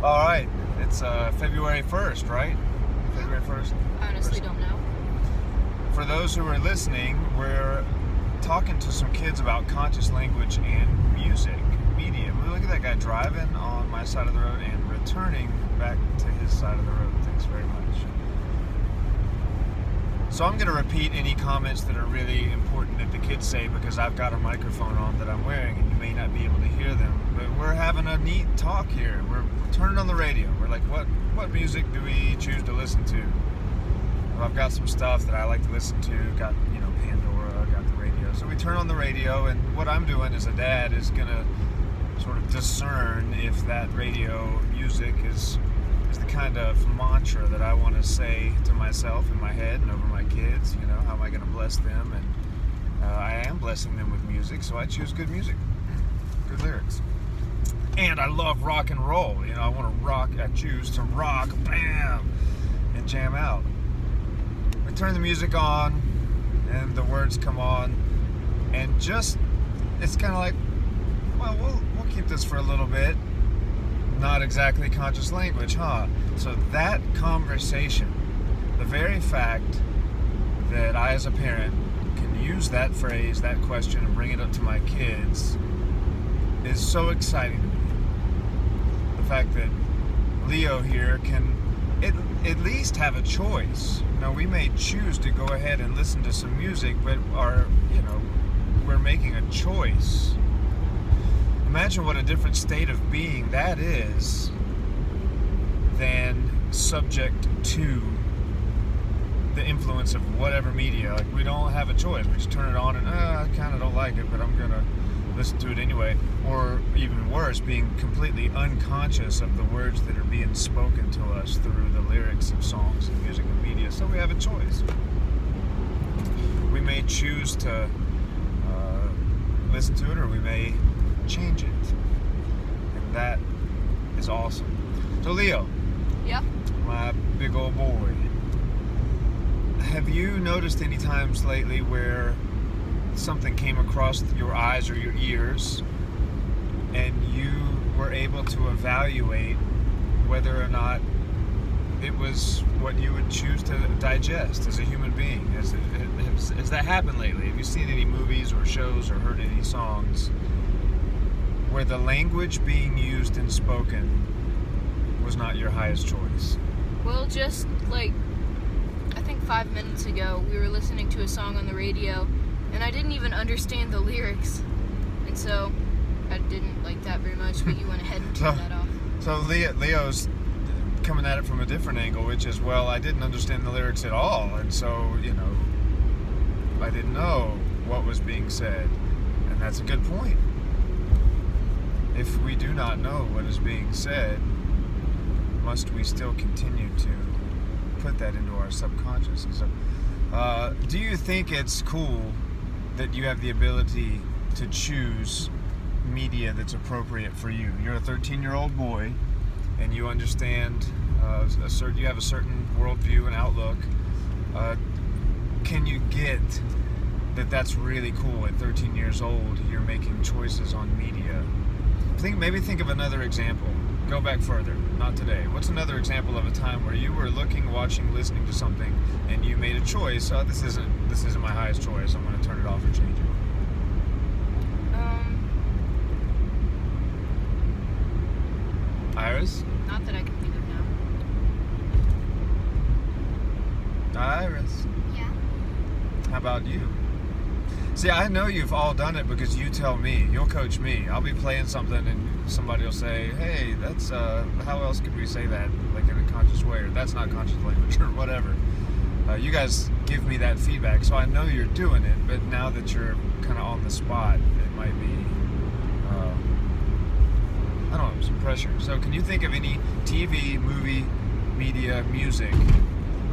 All right, it's February 1st, right? February 1st? I honestly don't know. For those who are listening, we're talking to some kids about conscious language and music, media. Look at that guy driving on my side of the road and returning back to his side of the road. Thanks very much. So I'm going to repeat any comments that are really important that the kids say because I've got a microphone on that I'm wearing and you may not be able to hear them. But we're having a neat talk here. We're turning on the radio. We're like, what music do we choose to listen to? Well, I've got some stuff that I like to listen to. Got, Pandora, got the radio. So we turn on the radio, and what I'm doing as a dad is going to sort of discern if that radio music is the kind of mantra that I want to say to myself in my head and over my kids. How am I going to bless them? And I am blessing them with music, so I choose good music, good lyrics. And I love rock and roll. I want to rock. I choose to rock, bam, and jam out. We turn the music on, and the words come on, and it's kind of like, well, we'll keep this for a little bit. Not exactly conscious language, huh? So that conversation, the very fact that I as a parent can use that phrase, that question, and bring it up to my kids is so exciting to me. The fact that Leo here can at least have a choice. We may choose to go ahead and listen to some music, but we're making a choice. Imagine what a different state of being that is than subject to the influence of whatever media. Like, we don't have a choice. We just turn it on and, I kind of don't like it, but I'm going to listen to it anyway. Or even worse, being completely unconscious of the words that are being spoken to us through the lyrics of songs and music and media. So we have a choice. We may choose to listen to it, or we may change it, and that is awesome. So Leo, Yeah. my big old boy, have you noticed any times lately where something came across your eyes or your ears and you were able to evaluate whether or not it was what you would choose to digest as a human being? Has that happened lately? Have you seen any movies or shows or heard any songs where the language being used and spoken was not your highest choice? Well, just like, I think 5 minutes ago, we were listening to a song on the radio, and I didn't even understand the lyrics. And so, I didn't like that very much, but you went ahead and turned that off. So Leo's coming at it from a different angle, which is, well, I didn't understand the lyrics at all, and so, I didn't know what was being said. And that's a good point. If we do not know what is being said, must we still continue to put that into our subconscious? And so, do you think it's cool that you have the ability to choose media that's appropriate for you? You're a 13-year-old boy, and you understand, you have a certain worldview and outlook. Can you get that that's really cool at 13 years old? You're making choices on media. Maybe think of another example. Go back further. Not today. What's another example of a time where you were looking, watching, listening to something, and you made a choice? This isn't my highest choice. I'm going to turn it off or change it. Iris? Not that I can think of now. Iris? Yeah. How about you? See, I know you've all done it because you tell me. You'll coach me. I'll be playing something and somebody will say, hey, that's, how else could we say that? Like in a conscious way, or that's not conscious language, or whatever. You guys give me that feedback, so I know you're doing it, but now that you're kind of on the spot, it might be, I don't know, some pressure. So can you think of any TV, movie, media, music,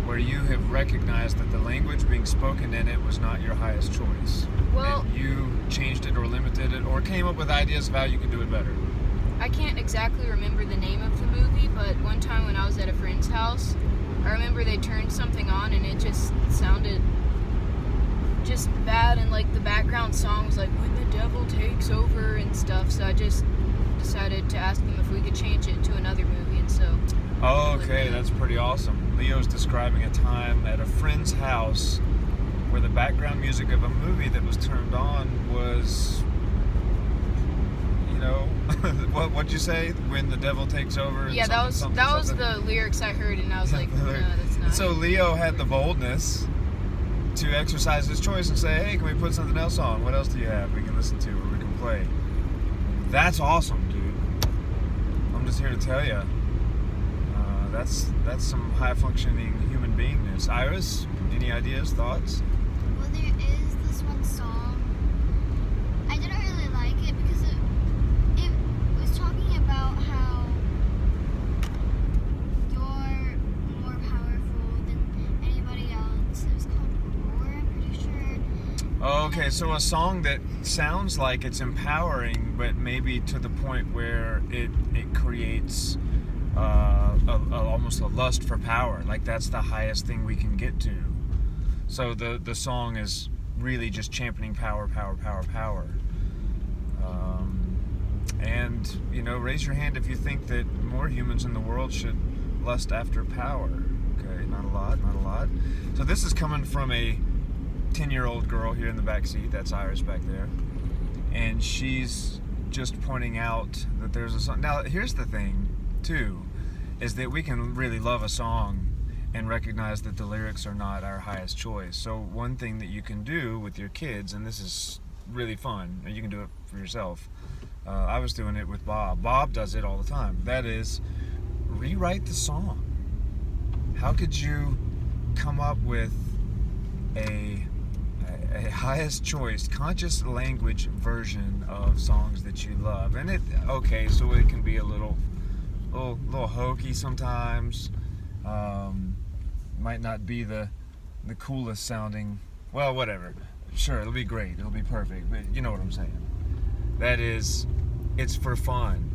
where you have recognized that the language being spoken in it was not your highest choice? Well, and you changed it or limited it or came up with ideas of how you could do it better? I can't exactly remember the name of the movie, but one time when I was at a friend's house, I remember they turned something on and it just sounded just bad, and like the background song was like, when the devil takes over and stuff, so I just decided to ask them if we could change it to another movie, and so. Oh, okay, that's pretty awesome. Leo's describing a time at a friend's house where the background music of a movie that was turned on was, what'd you say? When the devil takes over? And Yeah, that was the lyrics I heard, and I was like, no, that's not. So Leo had the boldness to exercise his choice and say, hey, can we put something else on? What else do you have we can listen to or we can play? That's awesome, dude. I'm just here to tell you. That's some high-functioning human beingness. Iris, any ideas, thoughts? Well, there is this one song. I didn't really like it because it was talking about how you're more powerful than anybody else. It was called Roar, I'm pretty sure. Okay, so a song that sounds like it's empowering, but maybe to the point where it creates almost a lust for power. Like that's the highest thing we can get to. So the song is really just championing power. And raise your hand if you think that more humans in the world should lust after power. Okay, not a lot. So this is coming from a 10-year-old girl here in the back seat. That's Iris back there, and she's just pointing out that there's a song. Now here's the thing too, is that we can really love a song and recognize that the lyrics are not our highest choice. So one thing that you can do with your kids, and this is really fun, and you can do it for yourself. I was doing it with Bob. Bob does it all the time. That is, rewrite the song. How could you come up with a highest choice, conscious language version of songs that you love? And so it can be a little hokey sometimes. Might not be the coolest sounding. Well, whatever. Sure, it'll be great. It'll be perfect. But you know what I'm saying. That is, it's for fun.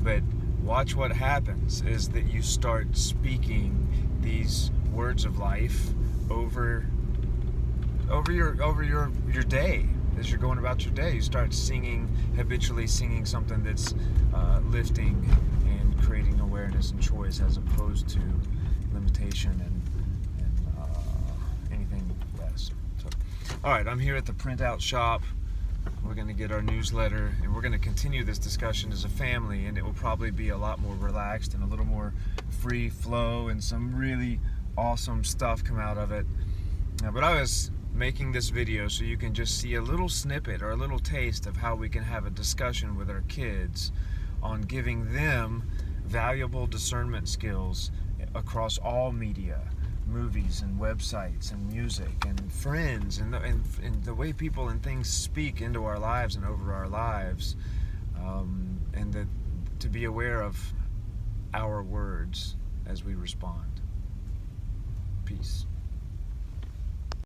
But watch what happens is that you start speaking these words of life over your day. As you're going about your day, you start habitually singing something that's lifting and creating awareness and choice, as opposed to limitation and anything less. So, all right, I'm here at the printout shop. We're going to get our newsletter, and we're going to continue this discussion as a family, and it will probably be a lot more relaxed and a little more free flow, and some really awesome stuff come out of it. But I was making this video so you can just see a little snippet or a little taste of how we can have a discussion with our kids on giving them valuable discernment skills across all media, movies and websites and music and friends, and the way people and things speak into our lives and over our lives, and to be aware of our words as we respond. Peace.